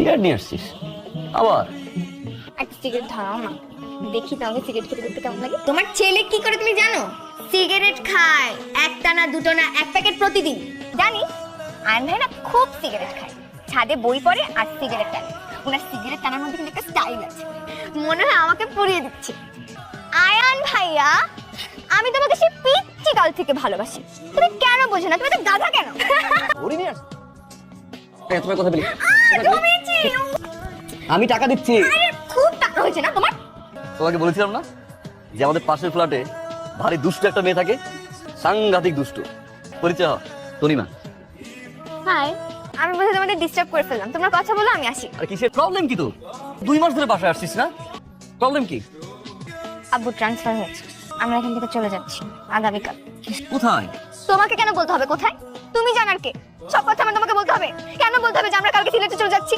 Cigarette নিয়ে আসছিস আবার? একটা সিগারেট ধরাও না, দেখি তোমাকে সিগারেট খেতে করতে কেমন লাগে। তোমার ছেলে কি করে তুমি জানো? সিগারেট খায় একটা না দুটো না, এক প্যাকেট প্রতিদিন। জানি আয়ন ভাই না খুব সিগারেট খায়, ছাদে বই পড়ে আর সিগারেট টানে। ওনার সিগারেট টানার মধ্যে কিন্তু একটা স্টাইল আছে, মনে হয় আমাকে পুড়িয়ে দিচ্ছে। আয়ান ভাইয়া, আমি তোমাকে সেই পিচ্চি কাল থেকে ভালোবাসি, তুমি কেন বোঝো না? তুমি তো গাধা কেন? ওরে নিয়ে আসছিস? তোমার কথা বলি, জমেছি। আমি টাকা দিচ্ছি। আরে খুব টাকা হয়েছে না তোমার? তোমাকে বলেছিলাম না যে আমাদের পাশের ফ্ল্যাটে ভারী দুষ্ট একটা মেয়ে থাকে, সাংঘাতিক দুষ্ট। পরিচয় হ, তনিমা। হাই, আমি বোধহয় তোমাদের ডিস্টার্ব করে ফেললাম, তোমরা কথা বলো, আমি আসি। আর কিসের প্রবলেম কি তোর? 2 মাস ধরে বাসায় আসছিস না, প্রবলেম কি? আব্বু ট্রান্সফার হয়েছে, আমরা এখান থেকে চলে যাচ্ছি আগামীকাল। কোথায়? তোমাকে কেন বলতে হবে কোথায়? তুমি জানার কে? সব কথা আমি তোমাকে বলতে হবে? কেন বলতে হবে যে আমরা কালকে সিলেটে চলে যাচ্ছি?